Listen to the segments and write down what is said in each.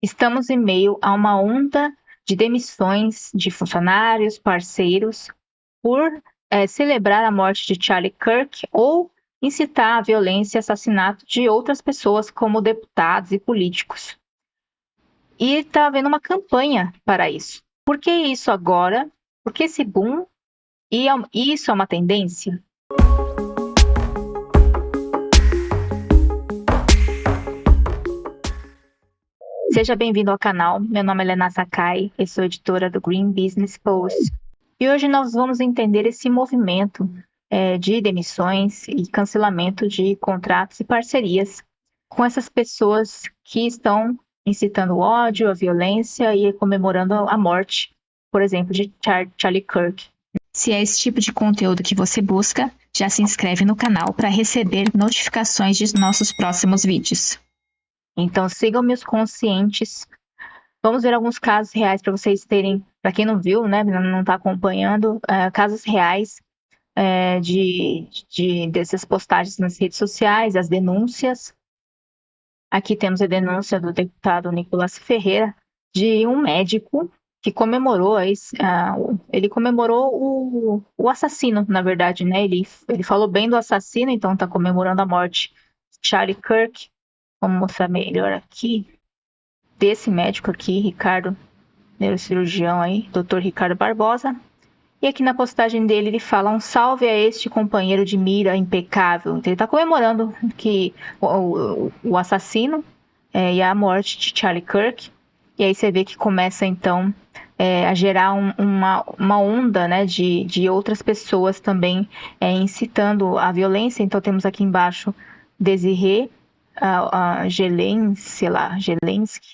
Estamos em meio a uma onda de demissões de funcionários, parceiros, por celebrar a morte de Charlie Kirk ou incitar a violência e assassinato de outras pessoas, como deputados e políticos. E está havendo uma campanha para isso. Por que isso agora? Por que esse boom? E isso é uma tendência? Seja bem-vindo ao canal. Meu nome é Lena Sakai, eu sou editora do Green Business Post. E hoje nós vamos entender esse movimento de demissões e cancelamento de contratos e parcerias com essas pessoas que estão incitando o ódio, a violência e comemorando a morte, por exemplo, de Charlie Kirk. Se é esse tipo de conteúdo que você busca, já se inscreve no canal para receber notificações de nossos próximos vídeos. Então sigam meus conscientes. Vamos ver alguns casos reais para vocês terem, para quem não viu, né, não está acompanhando, casos reais dessas postagens nas redes sociais, as denúncias. Aqui temos a denúncia do deputado Nicolas Ferreira, de um médico que comemorou, ele comemorou o assassino, na verdade, né? Ele falou bem do assassino, então está comemorando a morte de Charlie Kirk. Vamos mostrar melhor aqui, desse médico aqui, Ricardo, neurocirurgião aí, Dr. Ricardo Barbosa. E aqui na postagem dele ele fala: um salve a este companheiro de mira impecável. Então, ele está comemorando que o assassino e a morte de Charlie Kirk. E aí você vê que começa então a gerar uma onda, né, de outras pessoas também incitando a violência. Então temos aqui embaixo Desirê Zelensky.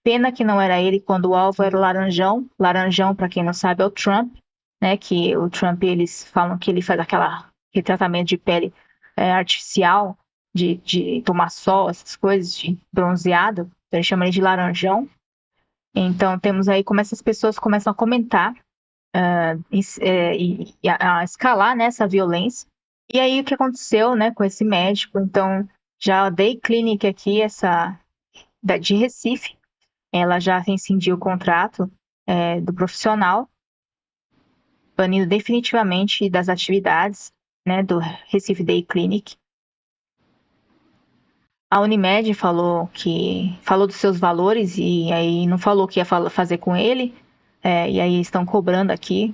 Pena que não era ele quando o alvo era o Laranjão. Laranjão, para quem não sabe, é o Trump, né? Que o Trump, eles falam que ele faz aquele tratamento de pele artificial, de tomar sol, essas coisas, de bronzeado. Então eles chamam ele de Laranjão. Então temos aí como essas pessoas começam a comentar e a escalar, né, essa violência. E aí o que aconteceu, né, com esse médico? Então já a Day Clinic aqui, de Recife, ela já rescindiu o contrato do profissional, banindo definitivamente das atividades, né, do Recife Day Clinic. A Unimed falou dos seus valores e aí não falou o que ia fazer com ele, e aí estão cobrando aqui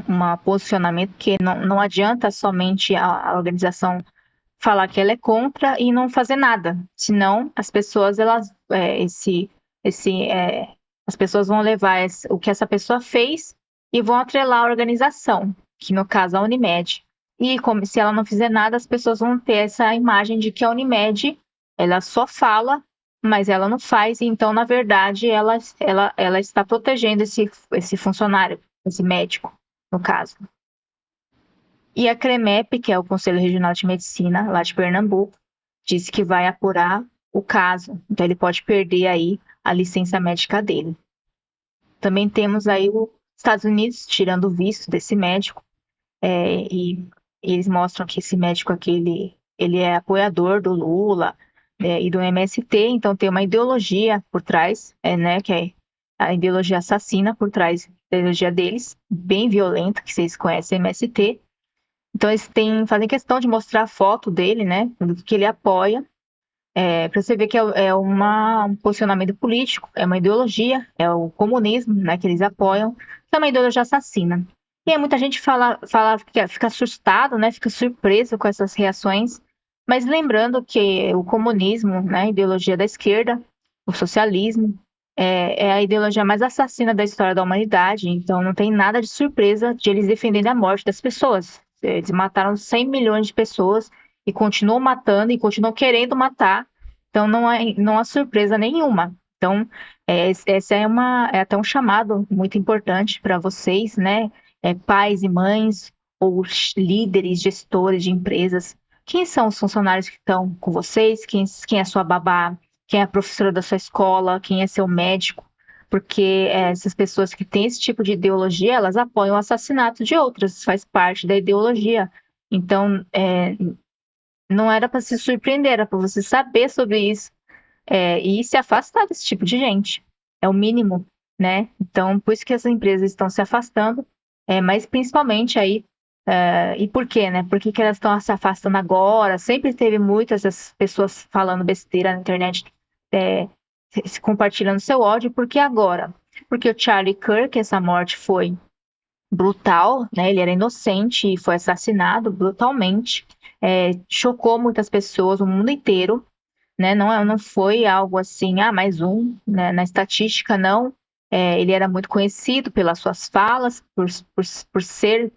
um posicionamento, que não adianta somente a organização falar que ela é contra e não fazer nada, senão as pessoas as pessoas vão levar o que essa pessoa fez e vão atrelar a organização, que no caso a Unimed. E como se ela não fizer nada, as pessoas vão ter essa imagem de que a Unimed, ela só fala, mas ela não faz. Então, na verdade, ela está protegendo esse funcionário, esse médico, no caso. E a CREMEP, que é o Conselho Regional de Medicina, lá de Pernambuco, disse que vai apurar o caso. Então, ele pode perder aí a licença médica dele. Também temos aí os Estados Unidos tirando o visto desse médico. E eles mostram que esse médico aqui, ele é apoiador do Lula e do MST. Então, tem uma ideologia por trás, né, que é a ideologia assassina por trás da ideologia deles, bem violenta, que vocês conhecem, MST. Então, eles fazem questão de mostrar a foto dele, né, do que ele apoia, para você ver que é um posicionamento político, é uma ideologia, é o comunismo, né, que eles apoiam, que é uma ideologia assassina. E aí muita gente fica assustado, né, fica surpreso com essas reações, mas lembrando que o comunismo, né, a ideologia da esquerda, o socialismo, é a ideologia mais assassina da história da humanidade. Então não tem nada de surpresa de eles defenderem a morte das pessoas. Eles mataram 100 milhões de pessoas e continuam matando e continuam querendo matar. Então não há surpresa nenhuma. Então essa é até um chamado muito importante para vocês, né? Pais e mães ou líderes, gestores de empresas. Quem são os funcionários que estão com vocês? Quem é a sua babá? Quem é a professora da sua escola? Quem é seu médico? Porque essas pessoas que têm esse tipo de ideologia, elas apoiam o assassinato de outras, faz parte da ideologia. Então, não era para se surpreender, era para você saber sobre isso. e se afastar desse tipo de gente. É o mínimo, né? Então, por isso que as empresas estão se afastando, mas principalmente aí, e por quê, né? Por que que elas estão se afastando agora? Sempre teve muitas essas pessoas falando besteira na internet, é, compartilhando seu ódio, por que agora? Porque o Charlie Kirk, essa morte foi brutal, né? Ele era inocente e foi assassinado brutalmente. Chocou muitas pessoas, o mundo inteiro, né? Não foi algo assim, mais um, né? Na estatística, não. Ele era muito conhecido pelas suas falas, por ser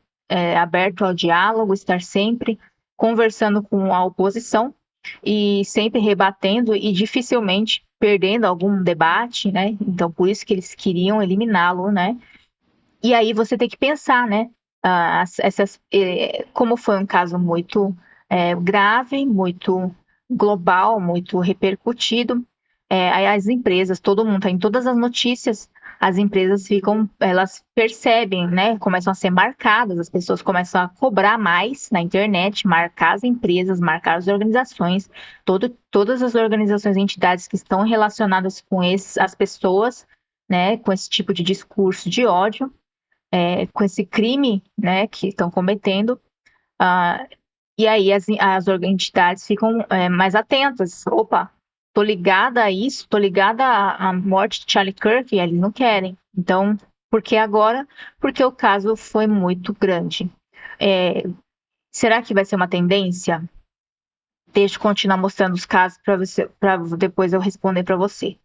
aberto ao diálogo, estar sempre conversando com a oposição e sempre rebatendo e dificilmente perdendo algum debate, né? Então, por isso que eles queriam eliminá-lo, né? E aí você tem que pensar, né? Como foi um caso muito grave, muito global, muito repercutido, aí as empresas, todo mundo está em todas as notícias, as empresas elas percebem, né? Começam a ser marcadas, as pessoas começam a cobrar mais na internet, marcar as empresas, marcar as organizações, todas as organizações e entidades que estão relacionadas com as pessoas, né? Com esse tipo de discurso de ódio, com esse crime, né, que estão cometendo, ah, e aí as entidades ficam mais atentas. Opa, tô ligada a isso, tô ligada à morte de Charlie Kirk, e eles não querem. Então, por que agora? Porque o caso foi muito grande. É, será que vai ser uma tendência? Deixa eu continuar mostrando os casos para depois eu responder para você.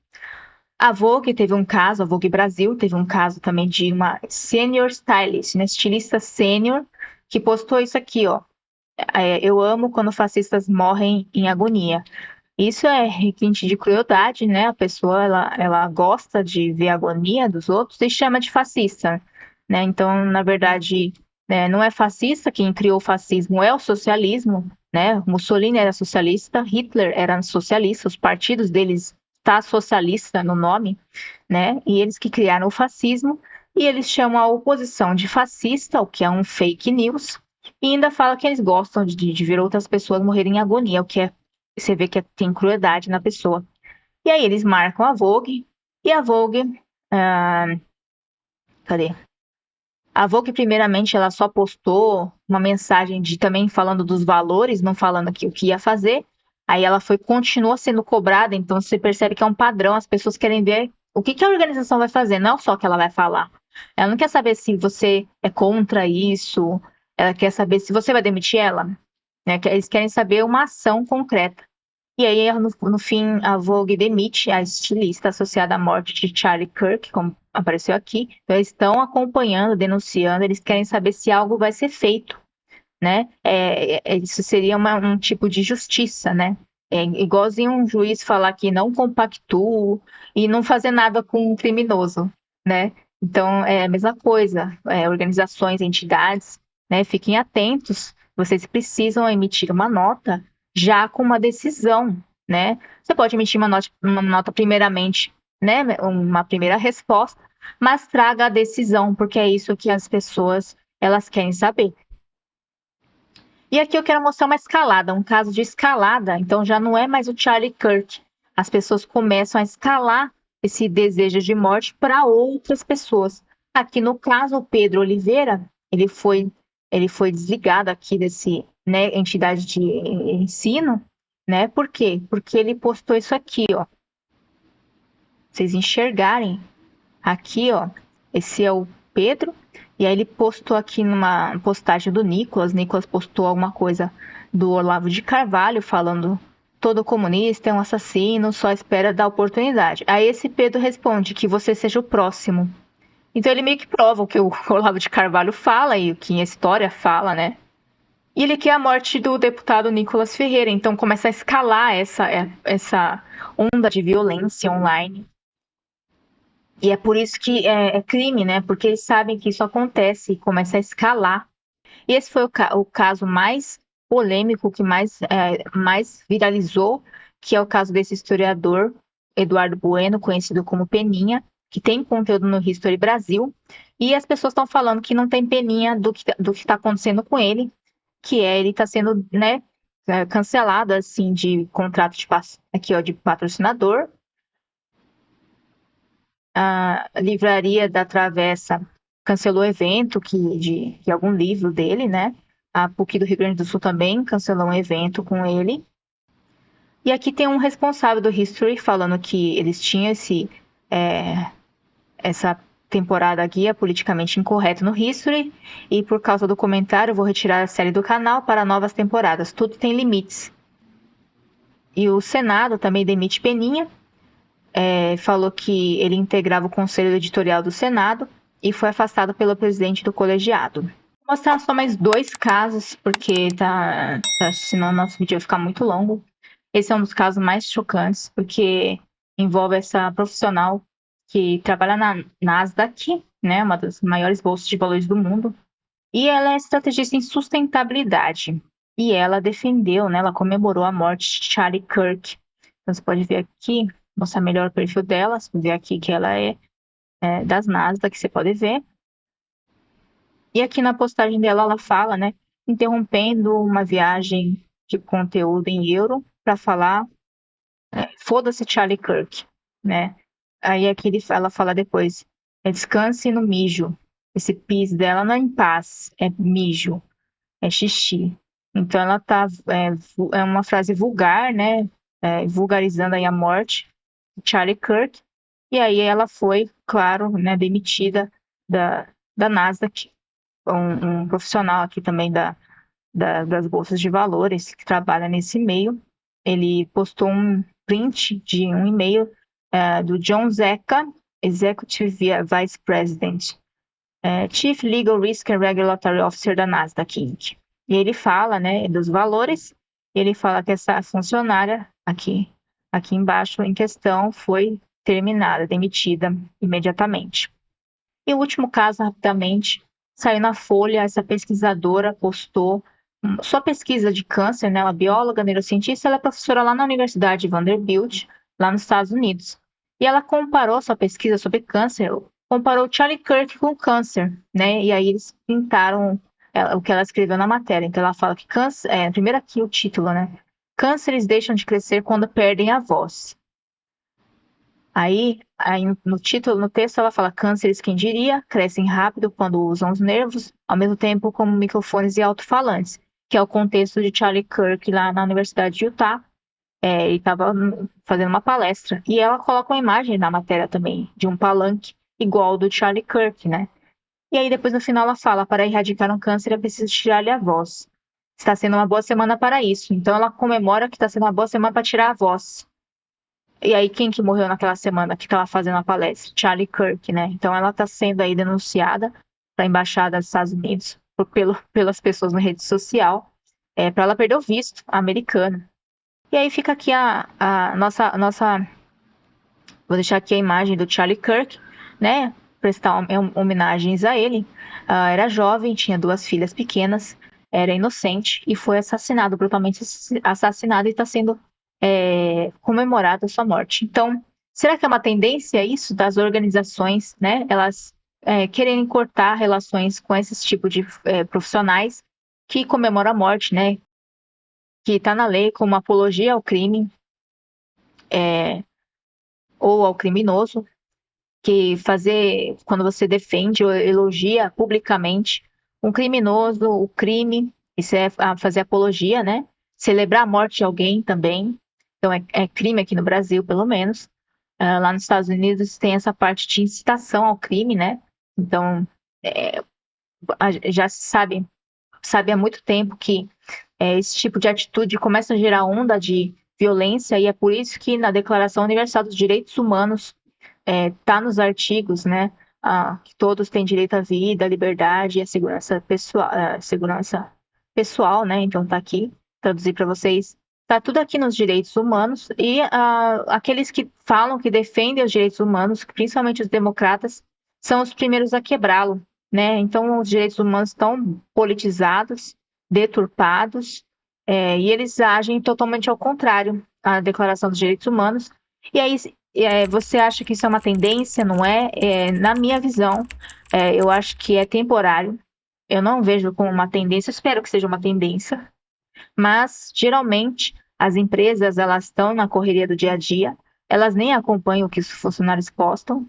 A Vogue teve um caso, a Vogue Brasil teve um caso também de uma senior stylist, né, estilista sênior, que postou isso aqui, ó. Eu amo quando fascistas morrem em agonia. Isso é requinte de crueldade, né? A pessoa ela gosta de ver a agonia dos outros e chama de fascista, né? Então, na verdade, não é fascista, quem criou o fascismo é o socialismo, né? Mussolini era socialista, Hitler era socialista, os partidos deles tá socialista no nome, né? E eles que criaram o fascismo e eles chamam a oposição de fascista, o que é um fake news, e ainda fala que eles gostam de ver outras pessoas morrerem em agonia, o que você vê que tem crueldade na pessoa. E aí eles marcam a Vogue, e a Vogue. Cadê? A Vogue, primeiramente, ela só postou uma mensagem também falando dos valores, não falando aqui o que ia fazer. Aí ela continua sendo cobrada, então você percebe que é um padrão, as pessoas querem ver o que a organização vai fazer, não só o que ela vai falar. Ela não quer saber se você é contra isso, ela quer saber se você vai demitir ela, né? Eles querem saber uma ação concreta. E aí, no fim, a Vogue demite a estilista associada à morte de Charlie Kirk, como apareceu aqui. Então, eles estão acompanhando, denunciando, eles querem saber se algo vai ser feito, né? Isso seria um tipo de justiça, né? Igualzinho um juiz falar que não compactua e não fazer nada com um criminoso, né? Então, é a mesma coisa. Organizações, entidades, né? Fiquem atentos. Vocês precisam emitir uma nota já com uma decisão, né? Você pode emitir uma nota primeiramente, né? Uma primeira resposta, mas traga a decisão, porque é isso que as pessoas elas querem saber. E aqui eu quero mostrar uma escalada, um caso de escalada. Então já não é mais o Charlie Kirk. As pessoas começam a escalar esse desejo de morte para outras pessoas. Aqui no caso, o Pedro Oliveira, ele foi desligado aqui desse, né, entidade de ensino, né? Por quê? Porque ele postou isso aqui, ó. Vocês enxergarem aqui, ó. Esse é o Pedro. E aí ele postou aqui numa postagem do Nicolas. Nicolas postou alguma coisa do Olavo de Carvalho falando: todo comunista é um assassino, só espera dar oportunidade. Aí esse Pedro responde que você seja o próximo. Então ele meio que prova o que o Olavo de Carvalho fala e o que a história fala, né? E ele quer a morte do deputado Nicolas Ferreira. Então começa a escalar essa onda de violência online. E é por isso que é crime, né? Porque eles sabem que isso acontece e começa a escalar. E esse foi o caso mais polêmico, que mais viralizou, que é o caso desse historiador, Eduardo Bueno, conhecido como Peninha, que tem conteúdo no History Brasil. E as pessoas estão falando que não tem peninha do que está acontecendo com ele, que ele está sendo, né, cancelado assim de contrato de patrocinador. A Livraria da Travessa cancelou o evento de algum livro dele, né? A PUC do Rio Grande do Sul também cancelou um evento com ele. E aqui tem um responsável do History falando que eles tinham essa temporada guia politicamente incorreta no History, e por causa do comentário vou retirar a série do canal para novas temporadas. Tudo tem limites. E o Senado também demite Peninha. Falou que ele integrava o conselho editorial do Senado e foi afastado pelo presidente do colegiado. Vou mostrar só mais 2 casos, porque senão nosso vídeo vai ficar muito longo. Esse é um dos casos mais chocantes, porque envolve essa profissional que trabalha na Nasdaq, né, uma das maiores bolsas de valores do mundo, e ela é estrategista em sustentabilidade. E ela defendeu, né, ela comemorou a morte de Charlie Kirk. Então você pode ver aqui, mostrar melhor o perfil dela, você vê aqui que ela é das Nasdaq, que você pode ver. E aqui na postagem dela, ela fala, né, interrompendo uma viagem de conteúdo em euro para falar foda-se Charlie Kirk, né? Aí aqui ela fala depois, descanse no mijo. Esse pis dela não é em paz, é mijo, é xixi. Então ela é uma frase vulgar, né? Vulgarizando aí a morte de Charlie Kirk. E aí ela foi, claro, né, demitida da Nasdaq, um profissional aqui também das bolsas de valores que trabalha nesse meio. Ele postou um print de um e-mail do John Zecca, Executive Vice President, Chief Legal Risk and Regulatory Officer da Nasdaq Inc. E ele fala, né, dos valores, e ele fala que essa funcionária aqui embaixo em questão foi terminada, demitida imediatamente. E o último caso, rapidamente, saiu na Folha, essa pesquisadora postou sua pesquisa de câncer, né? Uma bióloga, neurocientista, ela é professora lá na Universidade de Vanderbilt, lá nos Estados Unidos. E ela comparou sua pesquisa sobre câncer, comparou Charlie Kirk com câncer, né? E aí eles pintaram o que ela escreveu na matéria. Então ela fala que câncer, primeiro aqui o título, né? Cânceres deixam de crescer quando perdem a voz. Aí no título, no texto, ela fala: cânceres, quem diria, crescem rápido quando usam os nervos, ao mesmo tempo como microfones e alto-falantes, que é o contexto de Charlie Kirk lá na Universidade de Utah. Ele estava fazendo uma palestra. E ela coloca uma imagem na matéria também, de um palanque igual ao do Charlie Kirk, né? E aí depois no final ela fala: para erradicar um câncer é preciso tirar-lhe a voz. Está sendo uma boa semana para isso. Então ela comemora que está sendo uma boa semana para tirar a voz. E aí, quem que morreu naquela semana que estava fazendo a palestra? Charlie Kirk, né? Então, ela está sendo aí denunciada para a Embaixada dos Estados Unidos pelas pessoas na rede social, para ela perder o visto americano. E aí fica aqui a nossa... Vou deixar aqui a imagem do Charlie Kirk, né? Prestar homenagens a ele. Era jovem, tinha 2 filhas pequenas, era inocente e foi assassinado, brutalmente assassinado, e está sendo comemorada a sua morte. Então, será que é uma tendência isso das organizações, né? Elas quererem cortar relações com esses tipos de profissionais que comemoram a morte, né? Que está na lei como apologia ao crime ou ao criminoso, que quando você defende ou elogia publicamente um criminoso, o crime, isso é fazer apologia, né? Celebrar a morte de alguém também. Então, é crime aqui no Brasil, pelo menos. Lá nos Estados Unidos tem essa parte de incitação ao crime, né? Então, já se sabe há muito tempo que esse tipo de atitude começa a gerar onda de violência, e é por isso que na Declaração Universal dos Direitos Humanos está nos artigos, né? Que todos têm direito à vida, à liberdade e à segurança pessoal, né? Então está aqui, traduzir para vocês. Está tudo aqui nos direitos humanos, e aqueles que falam que defendem os direitos humanos, principalmente os democratas, são os primeiros a quebrá-lo, né? Então, os direitos humanos estão politizados, deturpados, e eles agem totalmente ao contrário à Declaração dos Direitos Humanos. E aí, você acha que isso é uma tendência, não é? Na minha visão, eu acho que é temporário. Eu não vejo como uma tendência, espero que seja uma tendência. Mas, geralmente, as empresas elas estão na correria do dia a dia, elas nem acompanham o que os funcionários postam,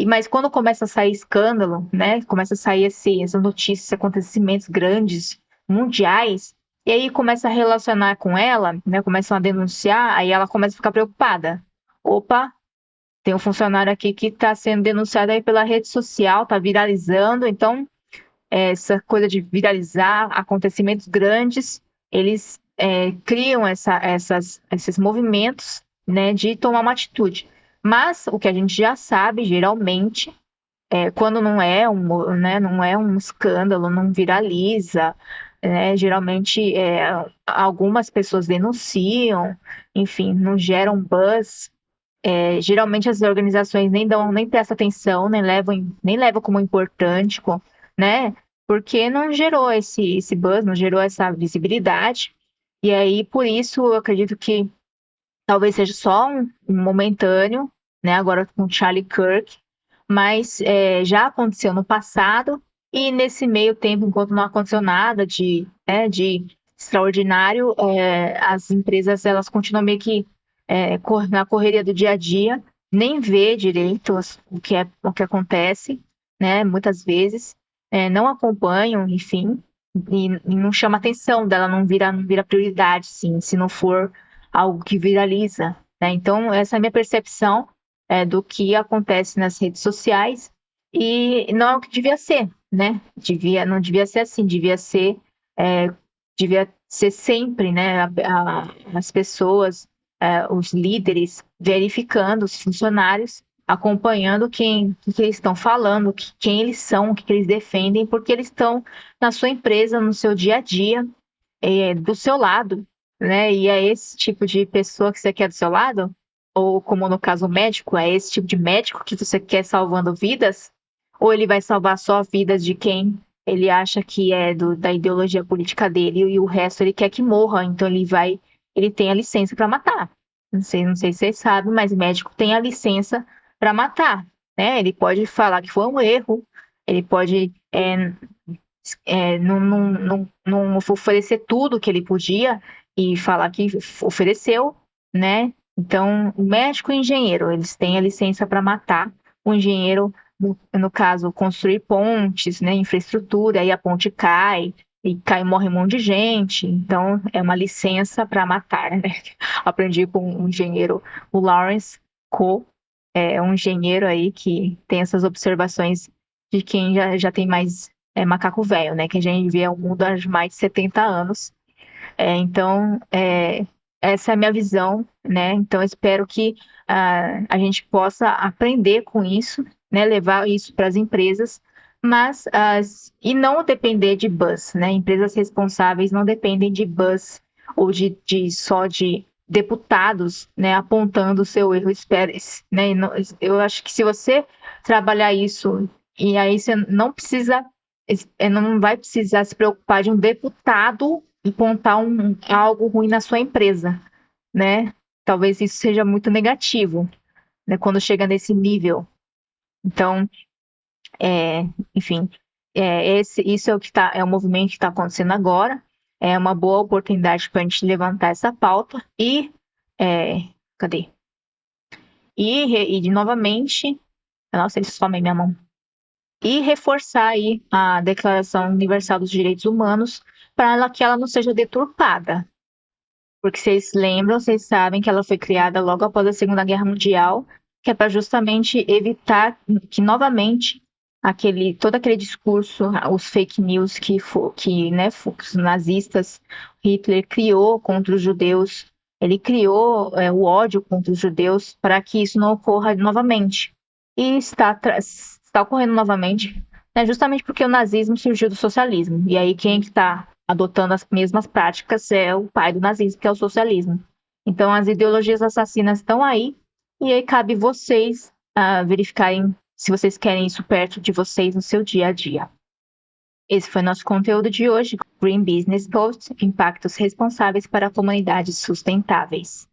mas quando começa a sair escândalo, né, começa a sair essas notícias, acontecimentos grandes, mundiais, e aí começa a relacionar com ela, né, começam a denunciar, aí ela começa a ficar preocupada. Opa, tem um funcionário aqui que está sendo denunciado aí pela rede social, está viralizando, então essa coisa de viralizar acontecimentos grandes, eles criam esses movimentos, né, de tomar uma atitude. Mas o que a gente já sabe, geralmente, quando não é um escândalo, não viraliza, né, geralmente algumas pessoas denunciam, enfim, não geram buzz. Geralmente as organizações nem prestam atenção, nem levam como importante, né? Porque não gerou esse buzz, não gerou essa visibilidade. E aí, por isso, eu acredito que talvez seja só um momentâneo, né? Agora com Charlie Kirk, mas já aconteceu no passado, e nesse meio tempo, enquanto não aconteceu nada de extraordinário, as empresas elas continuam meio que na correria do dia a dia, nem vê direito o que acontece, né? Muitas vezes não acompanham, enfim, e não chama atenção dela, não vira prioridade, sim, se não for algo que viraliza, né? Então, essa é a minha percepção do que acontece nas redes sociais, e não é o que devia ser, né? Não devia ser assim, devia ser sempre, né? As pessoas, os líderes verificando os funcionários, acompanhando o que eles estão falando, quem eles são, o que eles defendem, porque eles estão na sua empresa, no seu dia a dia, do seu lado, né? E é esse tipo de pessoa que você quer do seu lado? Ou como no caso o médico, é esse tipo de médico que você quer salvando vidas? Ou ele vai salvar só vidas de quem ele acha que é da ideologia política dele e o resto ele quer que morra, então ele tem a licença para matar. Não sei se vocês sabem, mas médico tem a licença para matar, né? Ele pode falar que foi um erro, ele pode não oferecer tudo que ele podia e falar que ofereceu, né? Então, o médico e o engenheiro, eles têm a licença para matar. O engenheiro, no caso, construir pontes, né, infraestrutura, aí a ponte cai, e morre um monte de gente. Então, é uma licença para matar, né? Aprendi com um engenheiro, o Lawrence Koh, um engenheiro aí que tem essas observações de quem já tem mais macaco velho, né? Que já viveu o mundo há mais de 70 anos. Então, essa é a minha visão, né? Então, eu espero que a gente possa aprender com isso, né? Levar isso para as empresas, mas e não depender de buzz, né? Empresas responsáveis não dependem de buzz ou só de deputados, né? Apontando o seu erro, né? Eu acho que se você trabalhar isso e aí você não vai precisar se preocupar de um deputado apontar algo ruim na sua empresa, né? Talvez isso seja muito negativo, né? Quando chega nesse nível. Então, enfim, isso é o movimento que está acontecendo agora. É uma boa oportunidade para a gente levantar essa pauta cadê? Novamente, nossa, eles somem minha mão. E reforçar aí a Declaração Universal dos Direitos Humanos para que ela não seja deturpada. Porque vocês sabem que ela foi criada logo após a Segunda Guerra Mundial, que é para justamente evitar que novamente todo aquele discurso, os fake news que os nazistas, Hitler criou contra os judeus, ele criou o ódio contra os judeus para que isso não ocorra novamente. E está ocorrendo novamente, né, justamente porque o nazismo surgiu do socialismo. E aí quem está adotando as mesmas práticas é o pai do nazismo, que é o socialismo. Então as ideologias assassinas estão aí, e aí cabe vocês verificarem se vocês querem isso perto de vocês no seu dia a dia. Esse foi nosso conteúdo de hoje. Green Business Post, impactos responsáveis para comunidades sustentáveis.